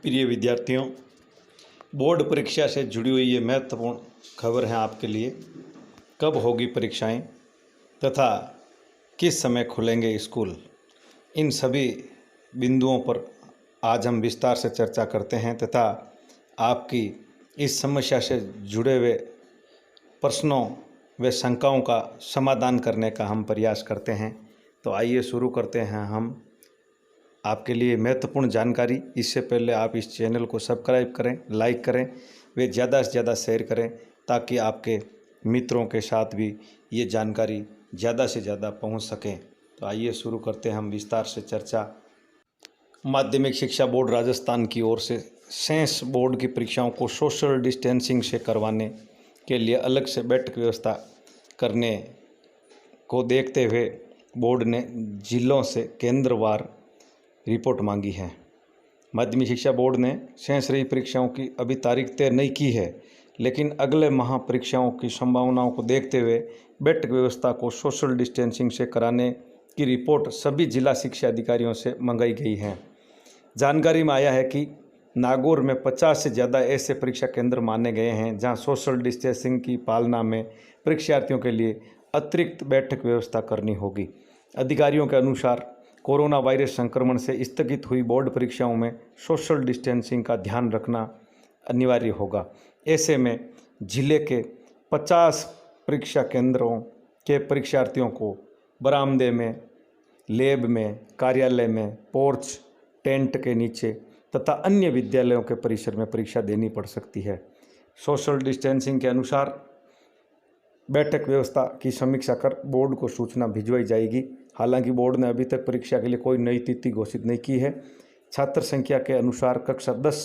प्रिय विद्यार्थियों, बोर्ड परीक्षा से जुड़ी हुई ये महत्वपूर्ण खबर है आपके लिए। कब होगी परीक्षाएं तथा किस समय खुलेंगे स्कूल, इन सभी बिंदुओं पर आज हम विस्तार से चर्चा करते हैं तथा आपकी इस समस्या से जुड़े हुए प्रश्नों व शंकाओं का समाधान करने का हम प्रयास करते हैं। तो आइए शुरू करते हैं हम आपके लिए महत्वपूर्ण जानकारी। इससे पहले आप इस चैनल को सब्सक्राइब करें, लाइक करें, वे ज़्यादा से ज़्यादा शेयर करें ताकि आपके मित्रों के साथ भी ये जानकारी ज़्यादा से ज़्यादा पहुंच सकें। तो आइए शुरू करते हैं हम विस्तार से चर्चा। माध्यमिक शिक्षा बोर्ड राजस्थान की ओर से साइंस बोर्ड की परीक्षाओं को सोशल डिस्टेंसिंग से करवाने के लिए अलग से बैठक व्यवस्था करने को देखते हुए बोर्ड ने जिलों से केंद्रवार रिपोर्ट मांगी है। माध्यमिक शिक्षा बोर्ड ने शेष रही परीक्षाओं की अभी तारीख तय नहीं की है, लेकिन अगले माह परीक्षाओं की संभावनाओं को देखते हुए बैठक व्यवस्था को सोशल डिस्टेंसिंग से कराने की रिपोर्ट सभी जिला शिक्षा अधिकारियों से मंगाई गई है। जानकारी में आया है कि नागौर में 50 से ज़्यादा ऐसे परीक्षा केंद्र माने गए हैं जहां सोशल डिस्टेंसिंग की पालना में परीक्षार्थियों के लिए अतिरिक्त बैठक व्यवस्था करनी होगी। अधिकारियों के अनुसार कोरोना वायरस संक्रमण से स्थगित हुई बोर्ड परीक्षाओं में सोशल डिस्टेंसिंग का ध्यान रखना अनिवार्य होगा। ऐसे में जिले के 50 परीक्षा केंद्रों के परीक्षार्थियों को बरामदे में, लैब में, कार्यालय में, पोर्च, टेंट के नीचे तथा अन्य विद्यालयों के परिसर में परीक्षा देनी पड़ सकती है। सोशल डिस्टेंसिंग के अनुसार बैठक व्यवस्था की समीक्षा कर बोर्ड को सूचना भिजवाई जाएगी। हालांकि बोर्ड ने अभी तक परीक्षा के लिए कोई नई तिथि घोषित नहीं की है। छात्र संख्या के अनुसार कक्षा 10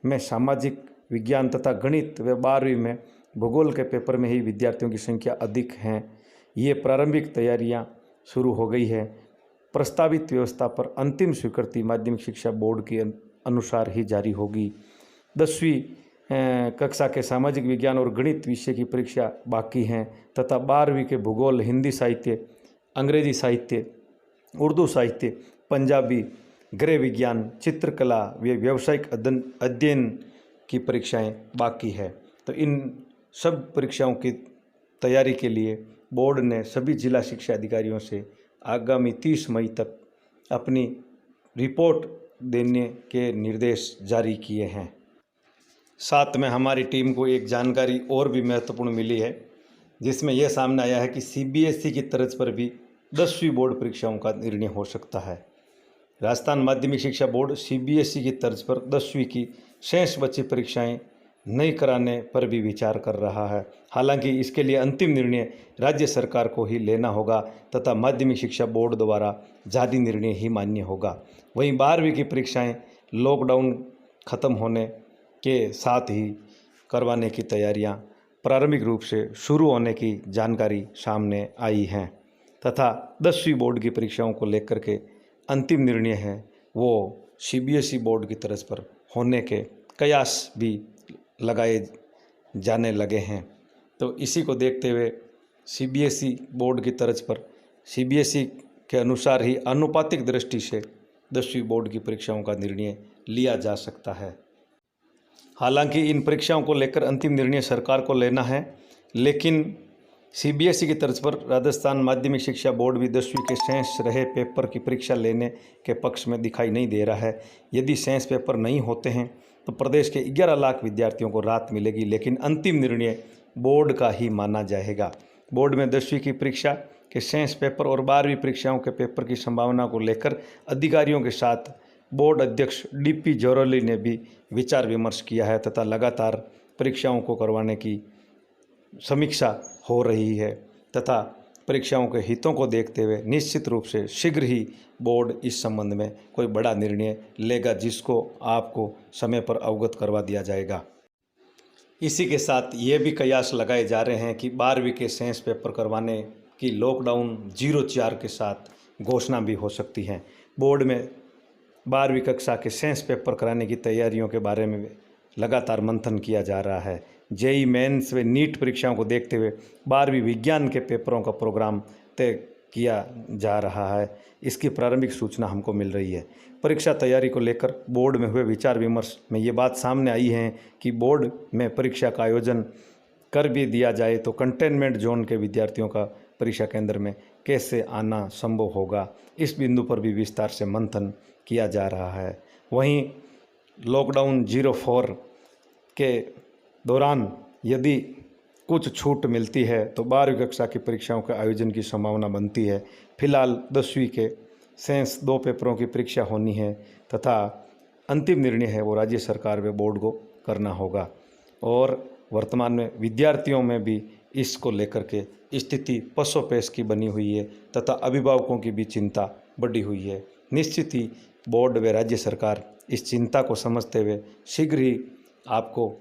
में सामाजिक विज्ञान तथा गणित व 12वीं में भूगोल के पेपर में ही विद्यार्थियों की संख्या अधिक हैं। ये प्रारंभिक तैयारियां शुरू हो गई है। प्रस्तावित व्यवस्था पर अंतिम स्वीकृति माध्यमिक शिक्षा बोर्ड के अनुसार ही जारी होगी। 10वीं कक्षा के सामाजिक विज्ञान और गणित विषय की परीक्षा बाकी हैं तथा 12वीं के भूगोल, हिंदी साहित्य, अंग्रेजी साहित्य, उर्दू साहित्य, पंजाबी, गृह विज्ञान, चित्रकला व व्यावसायिक अध्ययन की परीक्षाएं बाकी है। तो इन सब परीक्षाओं की तैयारी के लिए बोर्ड ने सभी जिला शिक्षा अधिकारियों से आगामी 30 मई तक अपनी रिपोर्ट देने के निर्देश जारी किए हैं। साथ में हमारी टीम को एक जानकारी और भी महत्वपूर्ण मिली है, जिसमें यह सामने आया है कि सीबीएसई की तर्ज पर भी 10वीं बोर्ड परीक्षाओं का निर्णय हो सकता है। राजस्थान माध्यमिक शिक्षा बोर्ड सीबीएसई की तर्ज पर 10वीं की शेष बची परीक्षाएं नहीं कराने पर भी विचार कर रहा है। हालांकि इसके लिए अंतिम निर्णय राज्य सरकार को ही लेना होगा तथा माध्यमिक शिक्षा बोर्ड द्वारा जारी निर्णय ही मान्य होगा। वहीं 12वीं की परीक्षाएं लॉकडाउन खत्म होने के साथ ही करवाने की तैयारियां प्रारंभिक रूप से शुरू होने की जानकारी सामने आई है तथा 10वीं बोर्ड की परीक्षाओं को लेकर के अंतिम निर्णय है वो सीबीएसई बोर्ड की तरफ पर होने के कयास भी लगाए जाने लगे हैं। तो इसी को देखते हुए सीबीएसई बोर्ड की तर्ज पर सीबीएसई के अनुसार ही आनुपातिक दृष्टि से 10वीं बोर्ड की परीक्षाओं का निर्णय लिया जा सकता है। हालांकि इन परीक्षाओं को लेकर अंतिम निर्णय सरकार को लेना है, लेकिन सीबीएसई की तर्ज पर राजस्थान माध्यमिक शिक्षा बोर्ड भी 10वीं के शेष रहे पेपर की परीक्षा लेने के पक्ष में दिखाई नहीं दे रहा है। यदि शेष पेपर नहीं होते हैं तो प्रदेश के 11 लाख विद्यार्थियों को राहत मिलेगी, लेकिन अंतिम निर्णय बोर्ड का ही माना जाएगा। बोर्ड में 10वीं की परीक्षा के शेष पेपर और 12वीं परीक्षाओं के पेपर की संभावना को लेकर अधिकारियों के साथ बोर्ड अध्यक्ष डीपी जोरली ने भी विचार विमर्श किया है तथा लगातार परीक्षाओं को करवाने की समीक्षा हो रही है तथा परीक्षाओं के हितों को देखते हुए निश्चित रूप से शीघ्र ही बोर्ड इस संबंध में कोई बड़ा निर्णय लेगा, जिसको आपको समय पर अवगत करवा दिया जाएगा। इसी के साथ ये भी कयास लगाए जा रहे हैं कि 12वीं के शेष पेपर करवाने की लॉकडाउन 0-4 के साथ घोषणा भी हो सकती है। बोर्ड में 12वीं कक्षा के शेष पेपर कराने की तैयारियों के बारे में लगातार मंथन किया जा रहा है। जेईई मेंस व नीट परीक्षाओं को देखते हुए 12वीं विज्ञान के पेपरों का प्रोग्राम तय किया जा रहा है, इसकी प्रारंभिक सूचना हमको मिल रही है। परीक्षा तैयारी को लेकर बोर्ड में हुए विचार विमर्श में ये बात सामने आई है कि बोर्ड में परीक्षा का आयोजन कर भी दिया जाए तो कंटेनमेंट जोन के विद्यार्थियों का परीक्षा केंद्र में कैसे आना संभव होगा, इस बिंदु पर भी विस्तार से मंथन किया जा रहा है। वहीं लॉकडाउन 04 के दौरान यदि कुछ छूट मिलती है तो 12वीं कक्षा की परीक्षाओं के आयोजन की संभावना बनती है। फिलहाल 10वीं के शेष 2 पेपरों की परीक्षा होनी है तथा अंतिम निर्णय है वो राज्य सरकार व बोर्ड को करना होगा। और वर्तमान में विद्यार्थियों में भी इसको लेकर के स्थिति पसोपेश की बनी हुई है तथा अभिभावकों की भी चिंता बढ़ी हुई है। निश्चित ही बोर्ड व राज्य सरकार इस चिंता को समझते हुए शीघ्र ही आपको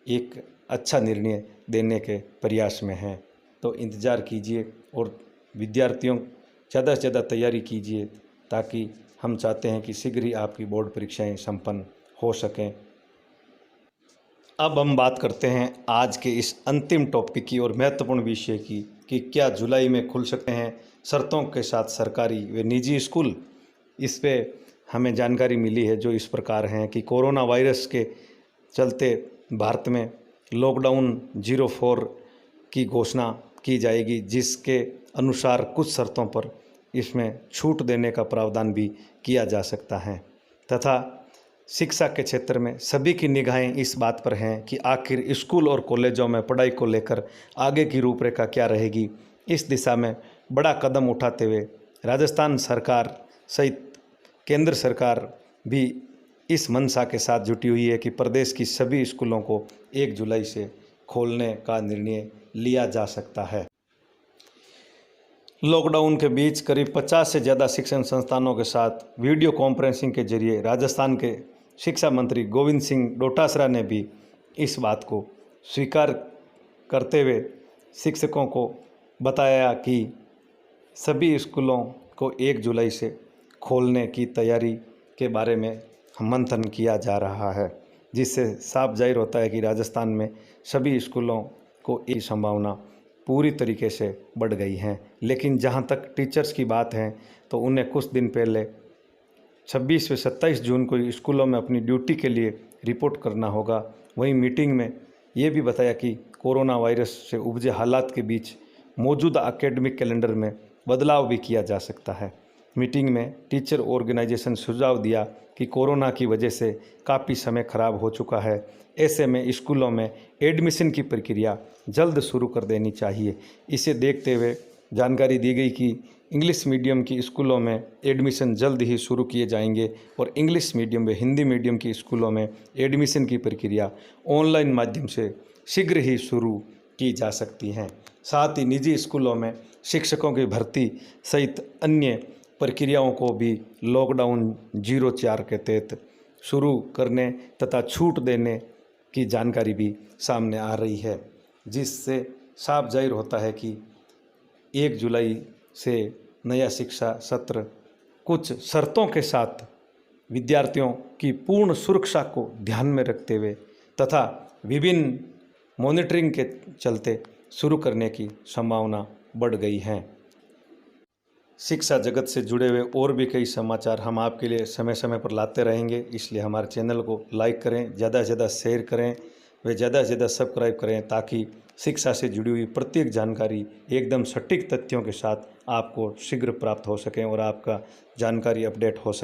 एक अच्छा निर्णय देने के प्रयास में हैं। तो इंतज़ार कीजिए और विद्यार्थियों ज़्यादा से ज़्यादा तैयारी कीजिए, ताकि हम चाहते हैं कि शीघ्र ही आपकी बोर्ड परीक्षाएं संपन्न हो सकें। अब हम बात करते हैं आज के इस अंतिम टॉपिक की और महत्वपूर्ण विषय की कि क्या जुलाई में खुल सकते हैं शर्तों के साथ सरकारी व निजी स्कूल। इस पे हमें जानकारी मिली है जो इस प्रकार हैं कि कोरोना वायरस के चलते भारत में लॉकडाउन 04 की घोषणा की जाएगी, जिसके अनुसार कुछ शर्तों पर इसमें छूट देने का प्रावधान भी किया जा सकता है तथा शिक्षा के क्षेत्र में सभी की निगाहें इस बात पर हैं कि आखिर स्कूल और कॉलेजों में पढ़ाई को लेकर आगे की रूपरेखा क्या रहेगी। इस दिशा में बड़ा कदम उठाते हुए राजस्थान सरकार सहित केंद्र सरकार भी इस मंशा के साथ जुटी हुई है कि प्रदेश की सभी स्कूलों को 1 जुलाई से खोलने का निर्णय लिया जा सकता है। लॉकडाउन के बीच करीब 50 से ज़्यादा शिक्षण संस्थानों के साथ वीडियो कॉन्फ्रेंसिंग के जरिए राजस्थान के शिक्षा मंत्री गोविंद सिंह डोटासरा ने भी इस बात को स्वीकार करते हुए शिक्षकों को बताया कि सभी स्कूलों को 1 जुलाई से खोलने की तैयारी के बारे में मंथन किया जा रहा है, जिससे साफ जाहिर होता है कि राजस्थान में सभी स्कूलों को एक संभावना पूरी तरीके से बढ़ गई है। लेकिन जहां तक टीचर्स की बात है तो उन्हें कुछ दिन पहले 26 व 27 जून को स्कूलों में अपनी ड्यूटी के लिए रिपोर्ट करना होगा। वहीं मीटिंग में ये भी बताया कि कोरोना वायरस से उपजे हालात के बीच मौजूदा एकेडमिक कैलेंडर में बदलाव भी किया जा सकता है। मीटिंग में टीचर ऑर्गेनाइजेशन सुझाव दिया कि कोरोना की वजह से काफ़ी समय खराब हो चुका है, ऐसे में स्कूलों में एडमिशन की प्रक्रिया जल्द शुरू कर देनी चाहिए। इसे देखते हुए जानकारी दी गई कि इंग्लिश मीडियम की स्कूलों में एडमिशन जल्द ही शुरू किए जाएंगे और इंग्लिश मीडियम व हिंदी मीडियम की स्कूलों में एडमिशन की प्रक्रिया ऑनलाइन माध्यम से शीघ्र ही शुरू की जा सकती हैं। साथ ही निजी स्कूलों में शिक्षकों की भर्ती सहित अन्य प्रक्रियाओं को भी लॉकडाउन 04 के तहत शुरू करने तथा छूट देने की जानकारी भी सामने आ रही है, जिससे साफ जाहिर होता है कि 1 जुलाई से नया शिक्षा सत्र कुछ शर्तों के साथ विद्यार्थियों की पूर्ण सुरक्षा को ध्यान में रखते हुए तथा विभिन्न मॉनिटरिंग के चलते शुरू करने की संभावना बढ़ गई है। शिक्षा जगत से जुड़े हुए और भी कई समाचार हम आपके लिए समय समय पर लाते रहेंगे, इसलिए हमारे चैनल को लाइक करें, ज़्यादा से ज़्यादा शेयर करें व ज़्यादा से ज़्यादा सब्सक्राइब करें, ताकि शिक्षा से जुड़ी हुई प्रत्येक जानकारी एकदम सटीक तथ्यों के साथ आपको शीघ्र प्राप्त हो सकें और आपका जानकारी अपडेट हो सके।